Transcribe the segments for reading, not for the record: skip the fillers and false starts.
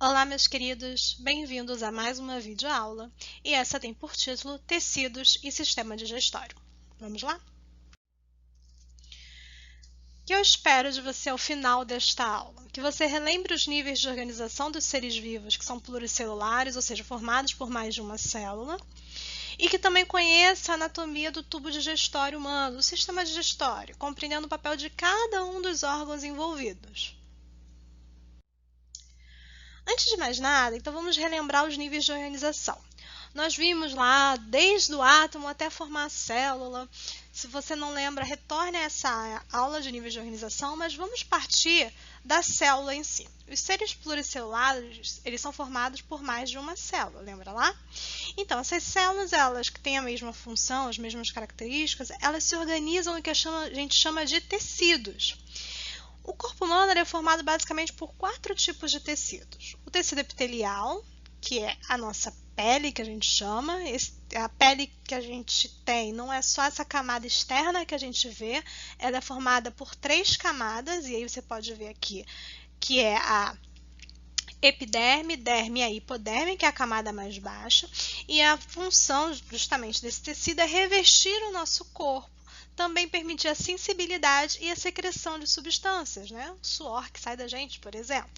Olá, meus queridos, bem-vindos a mais uma videoaula, e essa tem por título Tecidos e Sistema Digestório. Vamos lá? O que eu espero de você ao final desta aula? Que você relembre os níveis de organização dos seres vivos que são pluricelulares, ou seja, formados por mais de uma célula, e que também conheça a anatomia do tubo digestório humano, o sistema digestório, compreendendo o papel de cada um dos órgãos envolvidos. Antes de mais nada, então vamos relembrar os níveis de organização. Nós vimos lá desde o átomo até formar a célula. Se você não lembra, retorne a essa aula de níveis de organização, mas vamos partir da célula em si. Os seres pluricelulares, eles são formados por mais de uma célula, lembra lá? Então, essas células, elas que têm a mesma função, as mesmas características, elas se organizam no que a gente chama de tecidos. O corpo humano é formado basicamente por 4 tipos de tecidos. O tecido epitelial, que é a nossa pele, que a gente chama. A pele que a gente tem não é só essa camada externa que a gente vê, ela é formada por 3 camadas, e aí você pode ver aqui, que é a epiderme, derme e a hipoderme, que é a camada mais baixa, e a função justamente desse tecido é revestir o nosso corpo, também permitir a sensibilidade e a secreção de substâncias, né? O suor que sai da gente, por exemplo.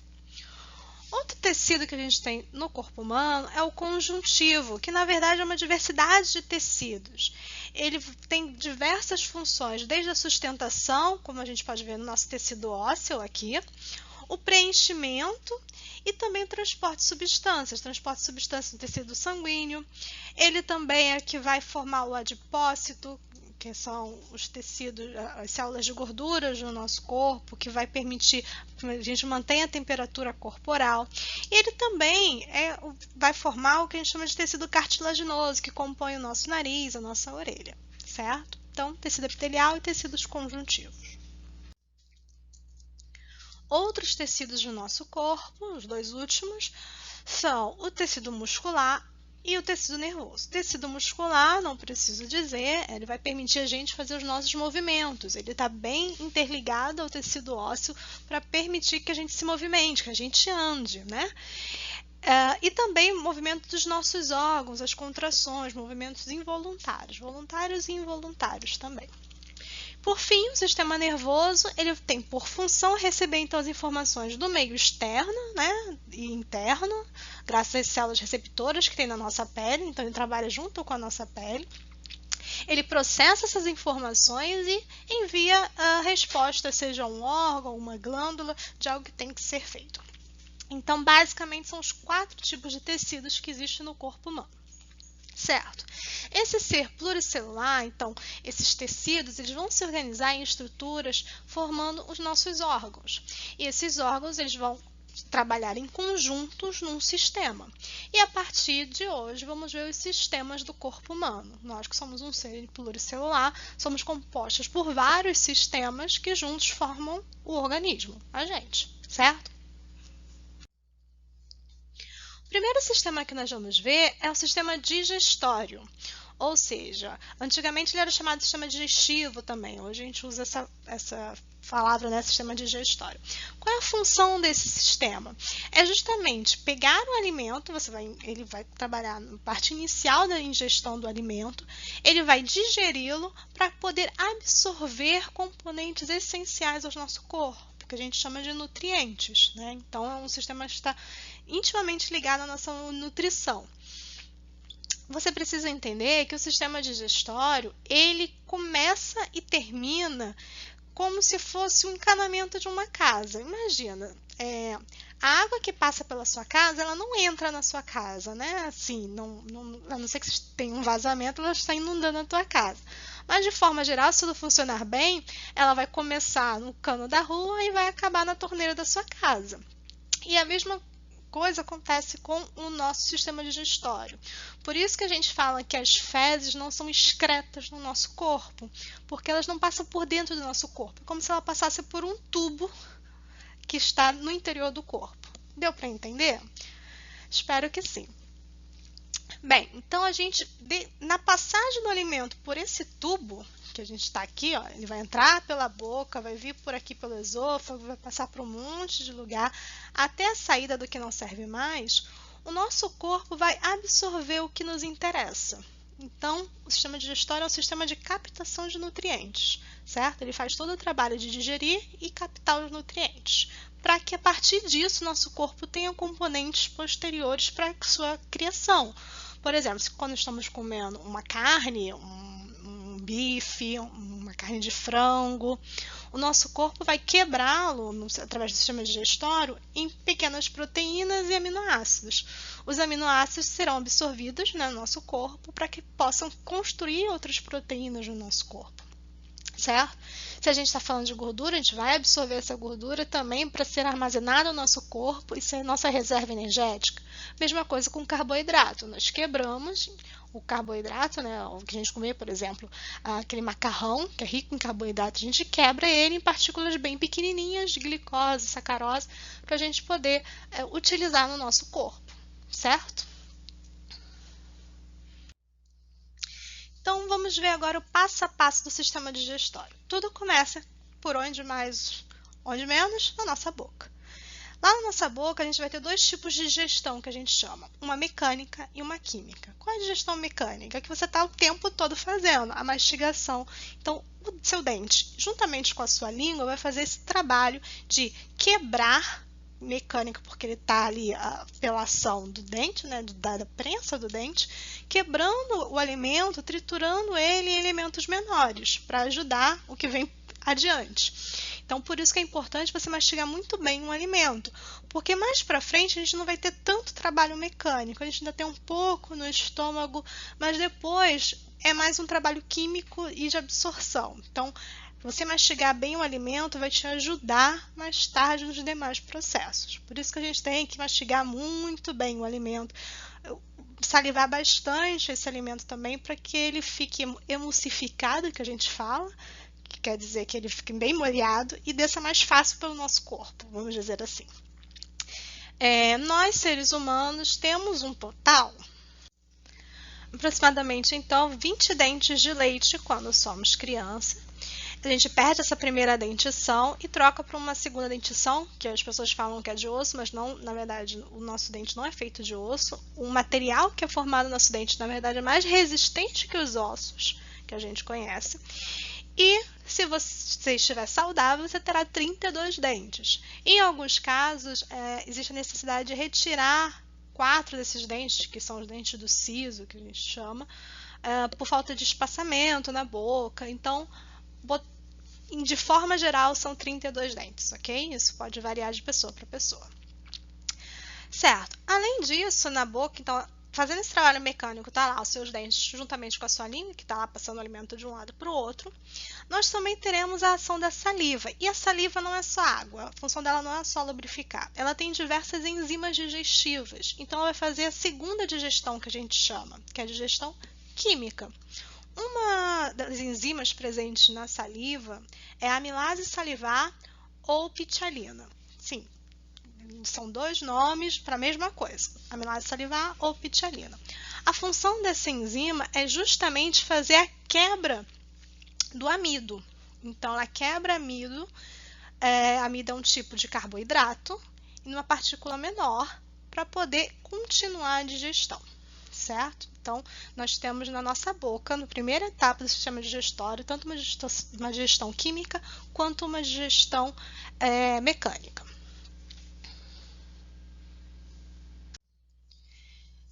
Outro tecido que a gente tem no corpo humano é o conjuntivo, que na verdade é uma diversidade de tecidos. Ele tem diversas funções, desde a sustentação, como a gente pode ver no nosso tecido ósseo aqui, o preenchimento e também o transporte de substâncias no tecido sanguíneo. Ele também é que vai formar o adipócito, que são os tecidos, as células de gorduras do nosso corpo, que vai permitir que a gente mantenha a temperatura corporal. E ele também vai formar o que a gente chama de tecido cartilaginoso, que compõe o nosso nariz, a nossa orelha, certo? Então, tecido epitelial e tecidos conjuntivos. Outros tecidos do nosso corpo, os dois últimos, são o tecido muscular e o tecido nervoso. O tecido muscular, não preciso dizer, ele vai permitir a gente fazer os nossos movimentos. Ele está bem interligado ao tecido ósseo para permitir que a gente se movimente, que a gente ande, né? E também o movimento dos nossos órgãos, as contrações, movimentos involuntários, voluntários e involuntários também. Por fim, o sistema nervoso ele tem por função receber então as informações do meio externo, né, e interno, graças às células receptoras que tem na nossa pele, então ele trabalha junto com a nossa pele. Ele processa essas informações e envia a resposta, seja um órgão, uma glândula, de algo que tem que ser feito. Então, basicamente, são os 4 tipos de tecidos que existem no corpo humano. Certo. Esse ser pluricelular, então, esses tecidos, eles vão se organizar em estruturas formando os nossos órgãos. E esses órgãos, eles vão trabalhar em conjuntos num sistema. E a partir de hoje, vamos ver os sistemas do corpo humano. Nós que somos um ser pluricelular, somos compostos por vários sistemas que juntos formam o organismo, a gente, certo? O primeiro sistema que nós vamos ver é o sistema digestório, ou seja, antigamente ele era chamado de sistema digestivo também, hoje a gente usa essa palavra, né, sistema digestório. Qual é a função desse sistema? É justamente pegar o alimento, ele vai trabalhar na parte inicial da ingestão do alimento, ele vai digeri-lo para poder absorver componentes essenciais ao nosso corpo, que a gente chama de nutrientes, né? Então, é um sistema que está intimamente ligado à nossa nutrição. Você precisa entender que o sistema digestório, ele começa e termina como se fosse um encanamento de uma casa. Imagina, a água que passa pela sua casa, ela não entra na sua casa, né? Assim, a não ser que você tenha um vazamento, ela está inundando a tua casa. Mas, de forma geral, se tudo funcionar bem, ela vai começar no cano da rua e vai acabar na torneira da sua casa. E a mesma coisa acontece com o nosso sistema digestório. Por isso que a gente fala que as fezes não são excretas no nosso corpo, porque elas não passam por dentro do nosso corpo. É como se ela passasse por um tubo que está no interior do corpo. Deu para entender? Espero que sim. Bem, então na passagem do alimento por esse tubo, que a gente está aqui, ó, ele vai entrar pela boca, vai vir por aqui pelo esôfago, vai passar por um monte de lugar, até a saída do que não serve mais, o nosso corpo vai absorver o que nos interessa. Então, o sistema digestório é um sistema de captação de nutrientes, certo? Ele faz todo o trabalho de digerir e captar os nutrientes, para que a partir disso nosso corpo tenha componentes posteriores para a sua criação. Por exemplo, quando estamos comendo uma carne, um bife, uma carne de frango, o nosso corpo vai quebrá-lo através do sistema digestório em pequenas proteínas e aminoácidos. Os aminoácidos serão absorvidos, né, no nosso corpo para que possam construir outras proteínas no nosso corpo, certo? Se a gente está falando de gordura, a gente vai absorver essa gordura também para ser armazenada no nosso corpo e ser nossa reserva energética. Mesma coisa com carboidrato. Nós quebramos o carboidrato, né, o que a gente come, por exemplo, aquele macarrão, que é rico em carboidrato, a gente quebra ele em partículas bem pequenininhas de glicose, sacarose, para a gente poder utilizar no nosso corpo, certo? Então, vamos ver agora o passo a passo do sistema digestório. Tudo começa por onde mais, onde menos? Na nossa boca. Lá na nossa boca, a gente vai ter dois tipos de digestão que a gente chama, uma mecânica e uma química. Qual é a digestão mecânica? Que você está o tempo todo fazendo, a mastigação. Então, o seu dente, juntamente com a sua língua, vai fazer esse trabalho de quebrar mecânica, porque ele está ali pela ação do dente, né, da prensa do dente, quebrando o alimento, triturando ele em elementos menores, para ajudar o que vem adiante. Então, por isso que é importante você mastigar muito bem um alimento, porque mais para frente a gente não vai ter tanto trabalho mecânico, a gente ainda tem um pouco no estômago, mas depois é mais um trabalho químico e de absorção. Então, você mastigar bem o alimento vai te ajudar mais tarde nos demais processos. Por isso que a gente tem que mastigar muito bem o alimento, salivar bastante esse alimento também para que ele fique emulsificado, que a gente fala, que quer dizer que ele fique bem molhado e desça mais fácil pelo nosso corpo, vamos dizer assim. Nós, seres humanos, temos um total, aproximadamente, então, 20 dentes de leite quando somos criança. A gente perde essa primeira dentição e troca para uma segunda dentição, que as pessoas falam que é de osso, mas não, na verdade, o nosso dente não é feito de osso. O material que é formado no nosso dente, na verdade, é mais resistente que os ossos que a gente conhece. E se você estiver saudável, você terá 32 dentes. Em alguns casos, existe a necessidade de retirar 4 desses dentes, que são os dentes do siso, que a gente chama, por falta de espaçamento na boca. Então, de forma geral, são 32 dentes, ok? Isso pode variar de pessoa para pessoa. Certo. Além disso, na boca, então, fazendo esse trabalho mecânico, tá lá os seus dentes juntamente com a sua língua, que está lá passando o alimento de um lado para o outro. Nós também teremos a ação da saliva. E a saliva não é só água, a função dela não é só lubrificar. Ela tem diversas enzimas digestivas. Então, ela vai fazer a segunda digestão que a gente chama, que é a digestão química. Uma das enzimas presentes na saliva é a amilase salivar ou pitialina. Sim, são dois nomes para a mesma coisa, amilase salivar ou pitialina. A função dessa enzima é justamente fazer a quebra do amido. Então, ela quebra amido. Amido é um tipo de carboidrato em uma partícula menor para poder continuar a digestão, certo? Então, nós temos na nossa boca, na primeira etapa do sistema digestório, tanto uma digestão química quanto uma digestão mecânica.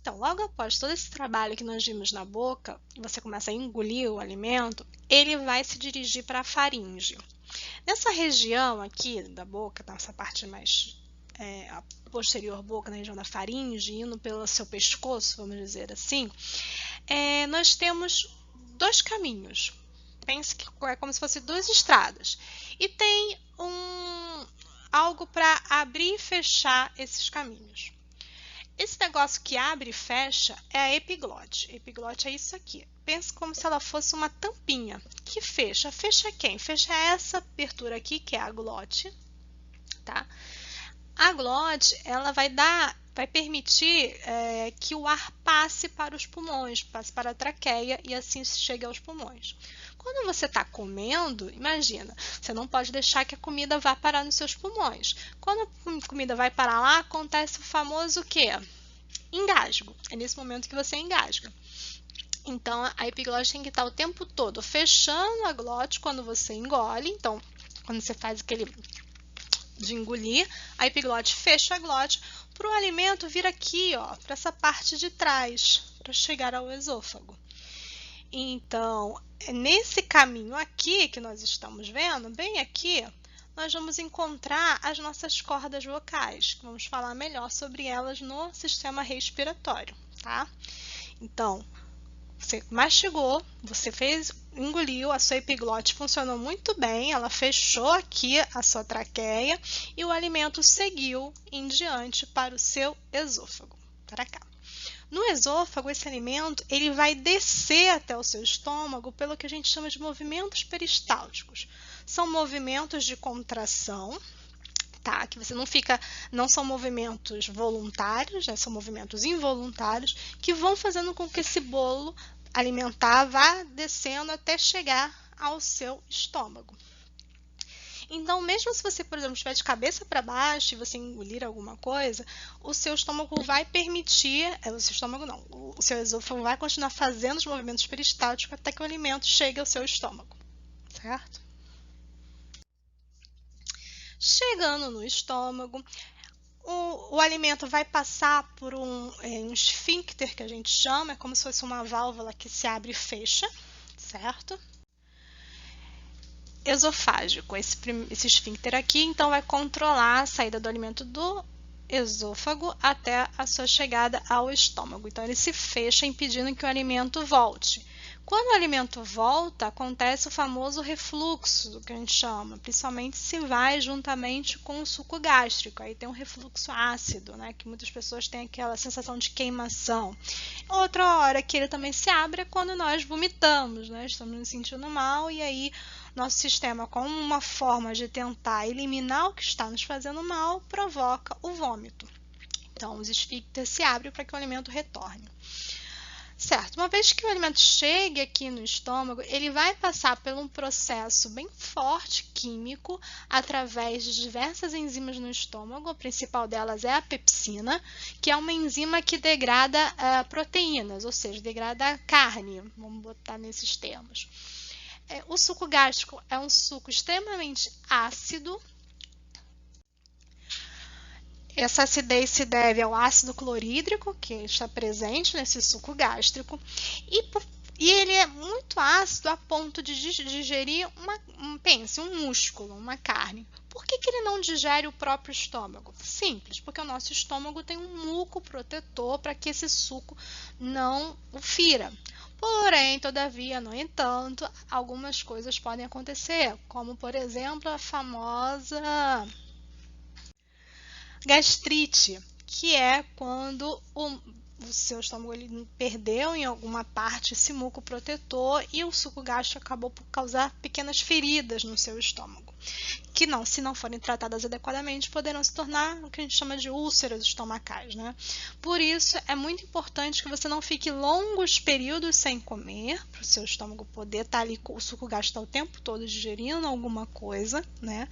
Então, logo após todo esse trabalho que nós vimos na boca, você começa a engolir o alimento, ele vai se dirigir para a faringe. Nessa região aqui da boca, nessa parte mais a posterior boca, na região da faringe, indo pelo seu pescoço, vamos dizer assim, nós temos dois caminhos. Pense que é como se fossem duas estradas. E tem algo para abrir e fechar esses caminhos. Esse negócio que abre e fecha é a epiglote. A epiglote é isso aqui. Pense como se ela fosse uma tampinha que fecha. Fecha quem? Fecha essa abertura aqui, que é a glote, tá? A glote, ela vai dar vai permitir que o ar passe para os pulmões, passe para a traqueia e assim chegue aos pulmões. Quando você está comendo, imagina, você não pode deixar que a comida vá parar nos seus pulmões. Quando a comida vai parar lá, acontece o famoso quê? Engasgo. É nesse momento que você engasga. Então, a epiglote tem que estar o tempo todo fechando a glote quando você engole. Então, quando você faz aquele de engolir, a epiglote fecha a glote para o alimento vir aqui, ó, para essa parte de trás, para chegar ao esôfago. Então, nesse caminho aqui que nós estamos vendo, bem aqui, nós vamos encontrar as nossas cordas vocais. Vamos falar melhor sobre elas no sistema respiratório, tá? Então, você mastigou, você engoliu, a sua epiglote funcionou muito bem, ela fechou aqui a sua traqueia e o alimento seguiu em diante para o seu esôfago, para cá. No esôfago, esse alimento ele vai descer até o seu estômago pelo que a gente chama de movimentos peristálticos. São movimentos de contração, tá? Que você não são movimentos voluntários, né? São movimentos involuntários que vão fazendo com que esse bolo alimentar vá descendo até chegar ao seu estômago. Então, mesmo se você, por exemplo, estiver de cabeça para baixo e você engolir alguma coisa, o seu estômago vai permitir, o seu esôfago vai continuar fazendo os movimentos peristálticos até que o alimento chegue ao seu estômago, certo? Chegando no estômago, o alimento vai passar por um esfíncter, que a gente chama, é como se fosse uma válvula que se abre e fecha, certo? Esofágico, esse esfíncter aqui, então vai controlar a saída do alimento do esôfago até a sua chegada ao estômago. Então, ele se fecha impedindo que o alimento volte. Quando o alimento volta, acontece o famoso refluxo, que a gente chama, principalmente se vai juntamente com o suco gástrico. Aí tem um refluxo ácido, né, que muitas pessoas têm aquela sensação de queimação. Outra hora que ele também se abre é quando nós vomitamos, né, estamos nos sentindo mal e aí nosso sistema, como uma forma de tentar eliminar o que está nos fazendo mal, provoca o vômito. Então, os esfíncteres se abrem para que o alimento retorne. Certo, uma vez que o alimento chegue aqui no estômago, ele vai passar por um processo bem forte químico através de diversas enzimas no estômago. A principal delas é a pepsina, que é uma enzima que degrada proteínas, ou seja, degrada carne, vamos botar nesses termos. O suco gástrico é um suco extremamente ácido. Essa acidez se deve ao ácido clorídrico, que está presente nesse suco gástrico, e ele é muito ácido a ponto de digerir um músculo, uma carne. Por que ele não digere o próprio estômago? Simples, porque o nosso estômago tem um muco protetor para que esse suco não o fira. Porém, todavia, no entanto, algumas coisas podem acontecer, como, por exemplo, a famosa gastrite, que é quando o seu estômago ele perdeu em alguma parte esse muco protetor e o suco gástrico acabou por causar pequenas feridas no seu estômago, que se não forem tratadas adequadamente, poderão se tornar o que a gente chama de úlceras estomacais, né? Por isso, é muito importante que você não fique longos períodos sem comer, para o seu estômago poder estar ali, o suco gástrico o tempo todo digerindo alguma coisa, né?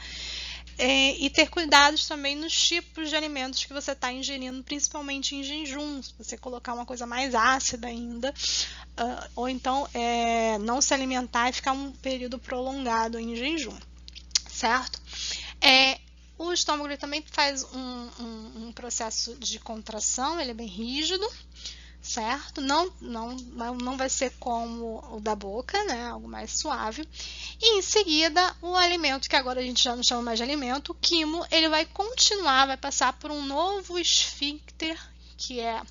E ter cuidados também nos tipos de alimentos que você está ingerindo, principalmente em jejum. Se você colocar uma coisa mais ácida ainda, ou então não se alimentar e ficar um período prolongado em jejum, certo? O estômago ele também faz um processo de contração, ele é bem rígido, certo? Não vai ser como o da boca, né? Algo mais suave. E em seguida, o alimento, que agora a gente já não chama mais de alimento, o quimo, ele vai passar por um novo esfíncter, que é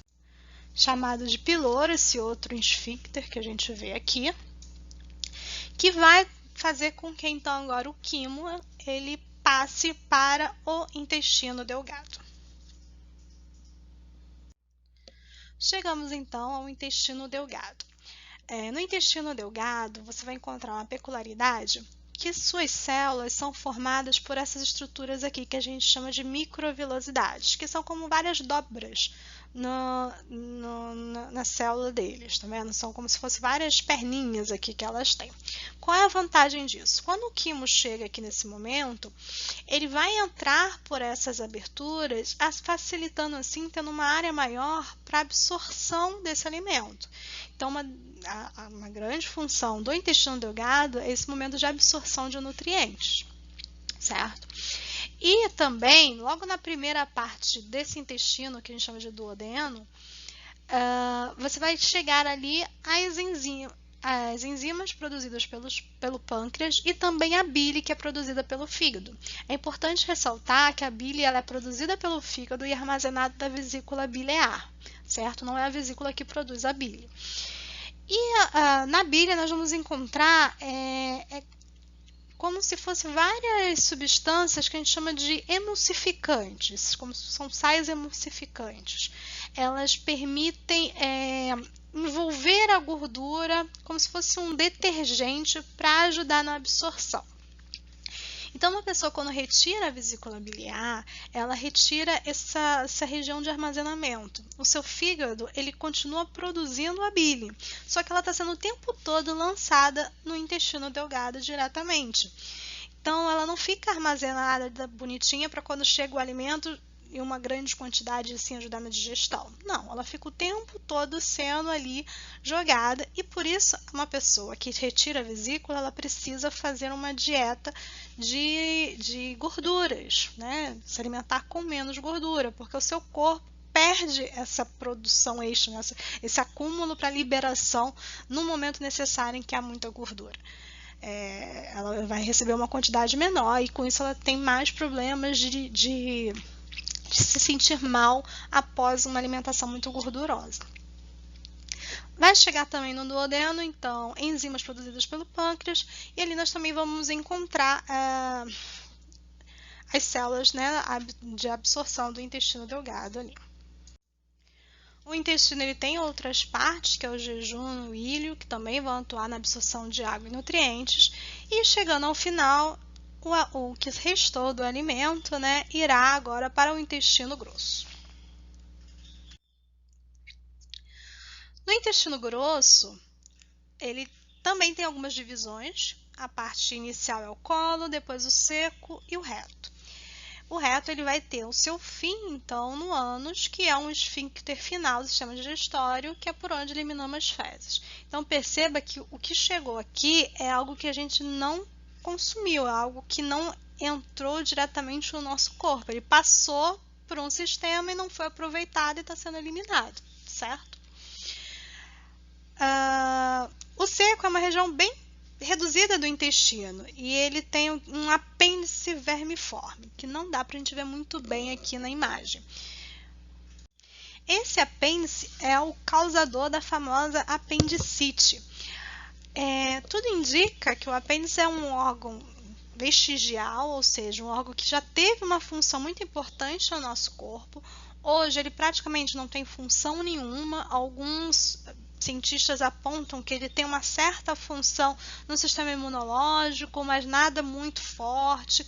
chamado de piloro, esse outro esfíncter que a gente vê aqui, que vai fazer com que então agora o quimo ele passe para o intestino delgado. Chegamos então ao intestino delgado. No intestino delgado, você vai encontrar uma peculiaridade que suas células são formadas por essas estruturas aqui que a gente chama de microvilosidades, que são como várias dobras na célula deles, tá vendo? São como se fossem várias perninhas aqui que elas têm. Qual é a vantagem disso? Quando o quimo chega aqui nesse momento, ele vai entrar por essas aberturas, facilitando assim, tendo uma área maior para absorção desse alimento. Então, uma grande função do intestino delgado é esse momento de absorção de nutrientes, certo? E também, logo na primeira parte desse intestino, que a gente chama de duodeno, você vai chegar ali às enzimas produzidas pelo pâncreas e também a bile, que é produzida pelo fígado. É importante ressaltar que a bile ela é produzida pelo fígado e armazenada na vesícula biliar, certo? Não é a vesícula que produz a bile. E na bile nós vamos encontrar como se fossem várias substâncias que a gente chama de emulsificantes, como são sais emulsificantes. Elas permitem envolver a gordura como se fosse um detergente para ajudar na absorção. Então, uma pessoa, quando retira a vesícula biliar, ela retira essa região de armazenamento. O seu fígado, ele continua produzindo a bile, só que ela está sendo o tempo todo lançada no intestino delgado diretamente. Então, ela não fica armazenada bonitinha para quando chega o alimento em uma grande quantidade assim ajudar na digestão. Não, ela fica o tempo todo sendo ali jogada e por isso uma pessoa que retira a vesícula, ela precisa fazer uma dieta de gorduras, né? Se alimentar com menos gordura, porque o seu corpo perde essa produção extra, né? Esse acúmulo para liberação no momento necessário em que há muita gordura. Ela vai receber uma quantidade menor e com isso ela tem mais problemas de se sentir mal após uma alimentação muito gordurosa. Vai chegar também no duodeno, então, enzimas produzidas pelo pâncreas, e ali nós também vamos encontrar as células, né, de absorção do intestino delgado ali. O intestino ele tem outras partes, que é o jejum e o ilho, que também vão atuar na absorção de água e nutrientes, e chegando ao final, o que restou do alimento, né, irá agora para o intestino grosso. No intestino grosso, ele também tem algumas divisões. A parte inicial é o colo, depois o seco e o reto. O reto ele vai ter o seu fim, então, no ânus, que é um esfíncter final do sistema digestório, que é por onde eliminamos as fezes. Então, perceba que o que chegou aqui é algo que a gente não consumiu, é algo que não entrou diretamente no nosso corpo. Ele passou por um sistema e não foi aproveitado e está sendo eliminado, certo? O seco é uma região bem reduzida do intestino e ele tem um apêndice vermiforme, que não dá para a gente ver muito bem aqui na imagem. Esse apêndice é o causador da famosa apendicite. Tudo indica que o apêndice é um órgão vestigial, ou seja, um órgão que já teve uma função muito importante no nosso corpo. Hoje ele praticamente não tem função nenhuma. Alguns cientistas apontam que ele tem uma certa função no sistema imunológico, mas nada muito forte.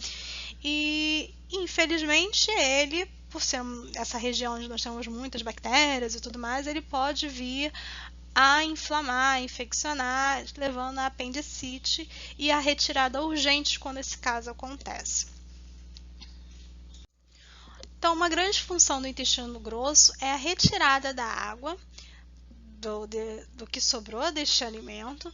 E, infelizmente, ele, por ser essa região onde nós temos muitas bactérias e tudo mais, ele pode vir a inflamar, a infeccionar, levando à apendicite e à retirada urgente quando esse caso acontece. Então, uma grande função do intestino grosso é a retirada da água do que sobrou deste alimento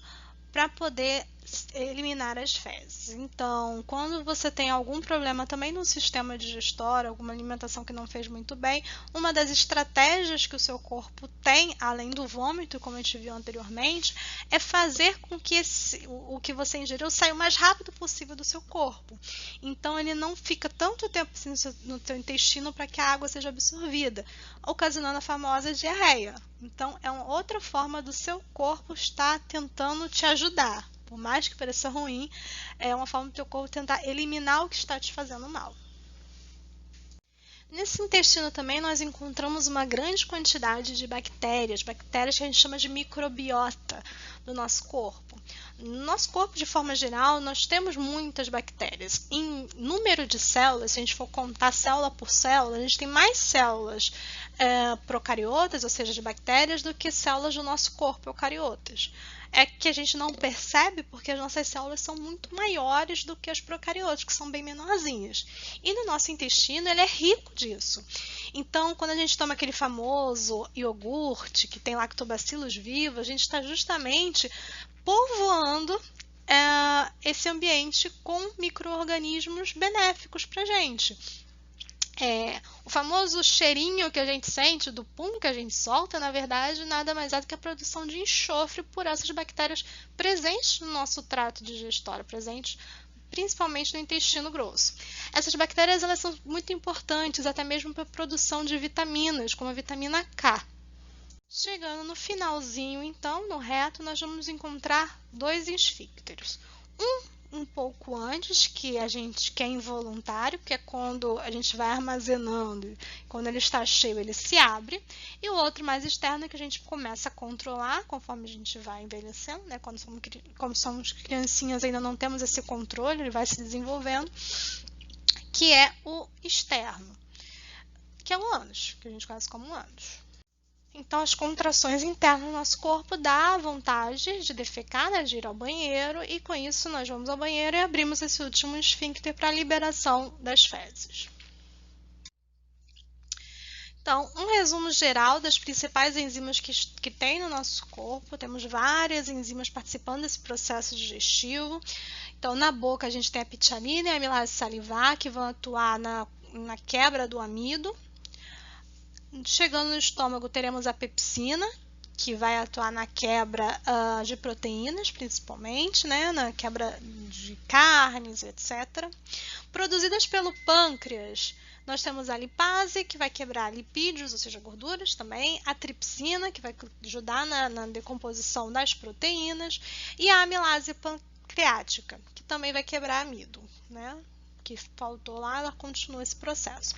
para poder eliminar as fezes. Então, quando você tem algum problema também no sistema digestório, alguma alimentação que não fez muito bem, uma das estratégias que o seu corpo tem, além do vômito, como a gente viu anteriormente, é fazer com que o que você ingeriu saia o mais rápido possível do seu corpo. Então, ele não fica tanto tempo no seu intestino para que a água seja absorvida, ocasionando a famosa diarreia. Então, é uma outra forma do seu corpo estar tentando te ajudar. Por mais que pareça ruim, é uma forma do teu corpo tentar eliminar o que está te fazendo mal. Nesse intestino também nós encontramos uma grande quantidade de bactérias que a gente chama de microbiota do nosso corpo. No nosso corpo, de forma geral, nós temos muitas bactérias. Em número de células, se a gente for contar célula por célula, a gente tem mais células procariotas, ou seja, de bactérias, do que células do nosso corpo eucariotas. É que a gente não percebe porque as nossas células são muito maiores do que as procariotas, que são bem menorzinhas. E no nosso intestino ele é rico disso. Então, quando a gente toma aquele famoso iogurte que tem lactobacilos vivos, a gente está justamente povoando esse ambiente com micro-organismos benéficos para a gente. O famoso cheirinho que a gente sente do pum que a gente solta, na verdade, nada mais é do que a produção de enxofre por essas bactérias presentes no nosso trato digestório, presentes principalmente no intestino grosso. Essas bactérias elas são muito importantes até mesmo para a produção de vitaminas, como a vitamina K. Chegando no finalzinho, então, no reto, nós vamos encontrar dois esfíncteres. Um pouco antes, que é involuntário, que é quando a gente vai armazenando, quando ele está cheio ele se abre, e o outro mais externo que a gente começa a controlar conforme a gente vai envelhecendo, né? Como somos criancinhas ainda não temos esse controle, ele vai se desenvolvendo, que é o externo, que é o ânus, que a gente conhece como ânus. Então, as contrações internas do nosso corpo dá a vontade de defecar, né, de ir ao banheiro, e com isso nós vamos ao banheiro e abrimos esse último esfíncter para a liberação das fezes. Então, um resumo geral das principais enzimas que tem no nosso corpo. Temos várias enzimas participando desse processo digestivo. Então, na boca a gente tem a pitialina e a amilase salivar, que vão atuar na quebra do amido. Chegando no estômago, teremos a pepsina, que vai atuar na quebra de proteínas, principalmente, né? Na quebra de carnes, etc. Produzidas pelo pâncreas, nós temos a lipase, que vai quebrar lipídios, ou seja, gorduras também, a tripsina, que vai ajudar na decomposição das proteínas, e a amilase pancreática, que também vai quebrar amido, né? Que faltou lá, ela continua esse processo.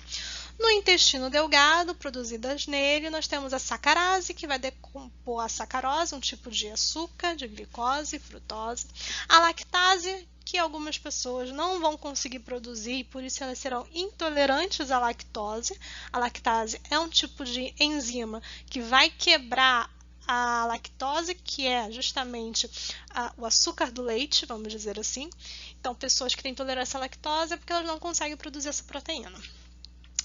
No intestino delgado, produzidas nele, nós temos a sacarase, que vai decompor a sacarose, um tipo de açúcar, de glicose, frutose. A lactase, que algumas pessoas não vão conseguir produzir, e por isso elas serão intolerantes à lactose. A lactase é um tipo de enzima que vai quebrar a lactose, que é justamente o açúcar do leite, vamos dizer assim. Então, pessoas que têm intolerância à lactose é porque elas não conseguem produzir essa proteína.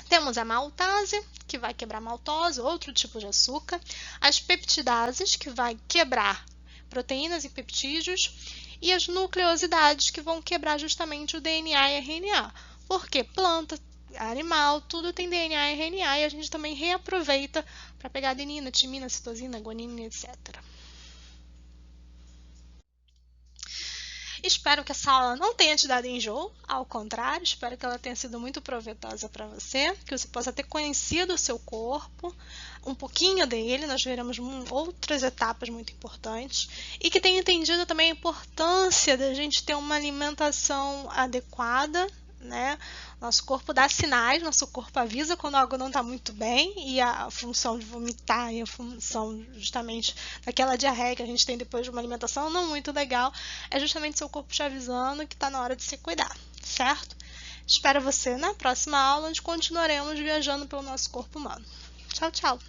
Temos a maltase, que vai quebrar a maltose, outro tipo de açúcar. As peptidases, que vai quebrar proteínas e peptídeos. E as nucleosidades, que vão quebrar justamente o DNA e RNA. Porque planta, animal, tudo tem DNA e RNA e a gente também reaproveita para pegar adenina, timina, citosina, guanina, etc. Espero que essa aula não tenha te dado enjoo, ao contrário, espero que ela tenha sido muito proveitosa para você, que você possa ter conhecido o seu corpo, um pouquinho dele, nós veremos outras etapas muito importantes, e que tenha entendido também a importância da gente ter uma alimentação adequada, né? Nosso corpo dá sinais, nosso corpo avisa quando algo não está muito bem, e a função de vomitar e a função justamente daquela diarreia que a gente tem depois de uma alimentação não muito legal, é justamente seu corpo te avisando que está na hora de se cuidar, certo? Espero você na próxima aula, onde continuaremos viajando pelo nosso corpo humano. Tchau, tchau!